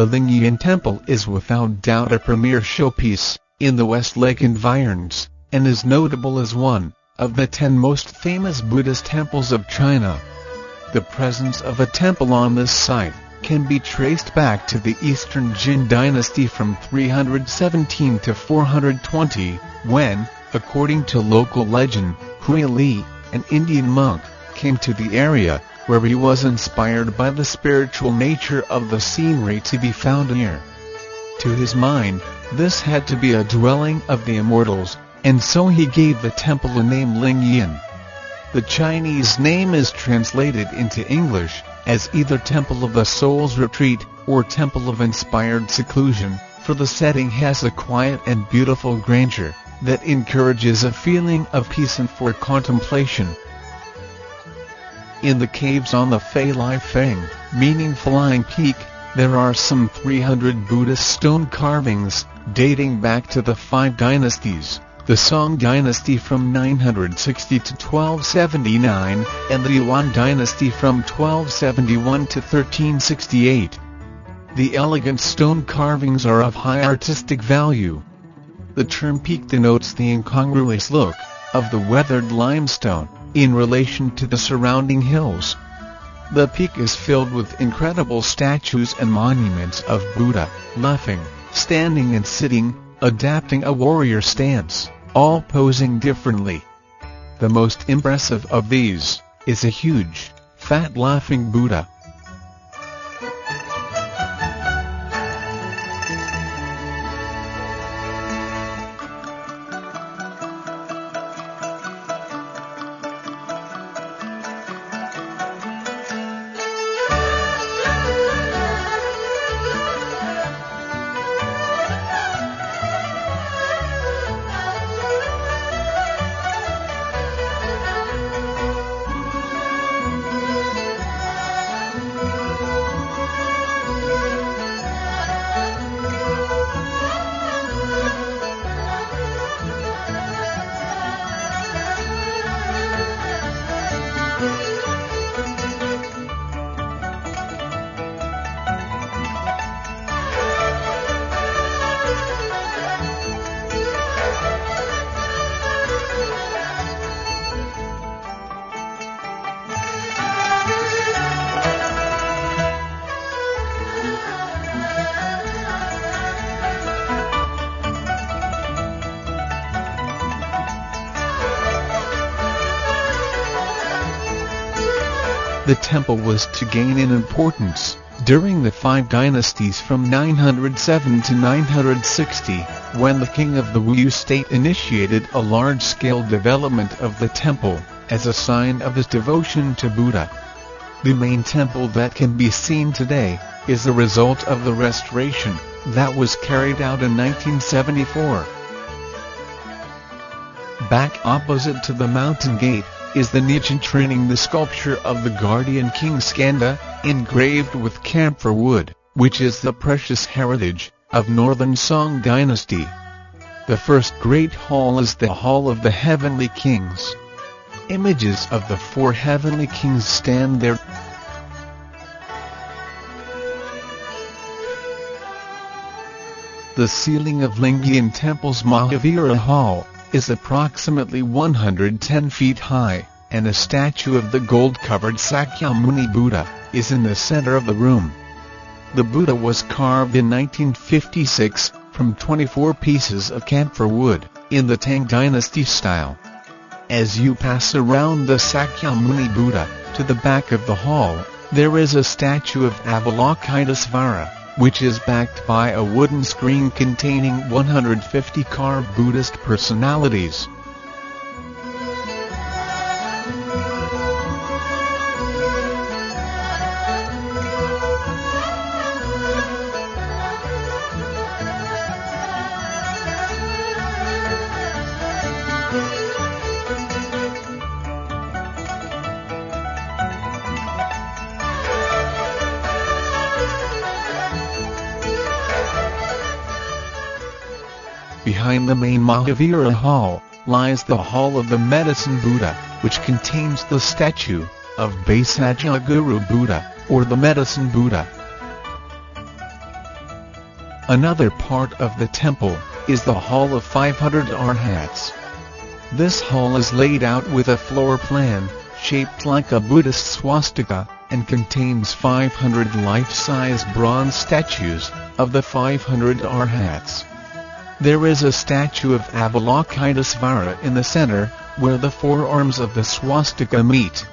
The Ling Yin Temple is without doubt a premier showpiece in the West Lake environs, and is notable as one of the 10 most famous Buddhist temples of China. The presence of a temple on this site can be traced back to the Eastern Jin dynasty from 317 to 420, when, according to local legend, Hui Li, an Indian monk, came to the area, where he was inspired by the spiritual nature of the scenery to be found near. To his mind, this had to be a dwelling of the immortals, and so he gave the temple the name Ling Yin. The Chinese name is translated into English as either Temple of the Soul's Retreat or Temple of Inspired Seclusion, for the setting has a quiet and beautiful grandeur that encourages a feeling of peace and for contemplation. In the caves on the Fei Lai Feng, meaning Flying Peak, there are some 300 Buddhist stone carvings, dating back to the 5 dynasties, the Song dynasty from 960 to 1279, and the Yuan dynasty from 1271 to 1368. The elegant stone carvings are of high artistic value. The term peak denotes the incongruous look of the weathered limestone in relation to the surrounding hills. The peak is filled with incredible statues and monuments of Buddha, laughing, standing and sitting, adapting a warrior stance, all posing differently. The most impressive of these is a huge, fat laughing Buddha. The temple was to gain in importance during the 5 dynasties from 907 to 960, when the king of the Wu state initiated a large-scale development of the temple, as a sign of his devotion to Buddha. The main temple that can be seen today is the result of the restoration that was carried out in 1974. Back opposite to the mountain gate is the niche entraining the sculpture of the Guardian King Skanda, engraved with camphor wood, which is the precious heritage of Northern Song dynasty. The first great hall is the Hall of the Heavenly Kings. Images of the 4 heavenly kings stand there. The ceiling of Ling Yin Temple's Mahavira Hall is approximately 110 feet high, and a statue of the gold-covered Sakyamuni Buddha is in the center of the room. The Buddha was carved in 1956 from 24 pieces of camphor wood, in the Tang Dynasty style. As you pass around the Sakyamuni Buddha, to the back of the hall, there is a statue of Avalokitesvara, which is backed by a wooden screen containing 150 carved Buddhist personalities. Behind the main Mahavira Hall lies the Hall of the Medicine Buddha, which contains the statue of Baisajya Guru Buddha, or the Medicine Buddha. Another part of the temple is the Hall of 500 Arhats. This hall is laid out with a floor plan, shaped like a Buddhist swastika, and contains 500 life-size bronze statues of the 500 Arhats. There is a statue of Avalokitesvara in the center, where the four arms of the swastika meet.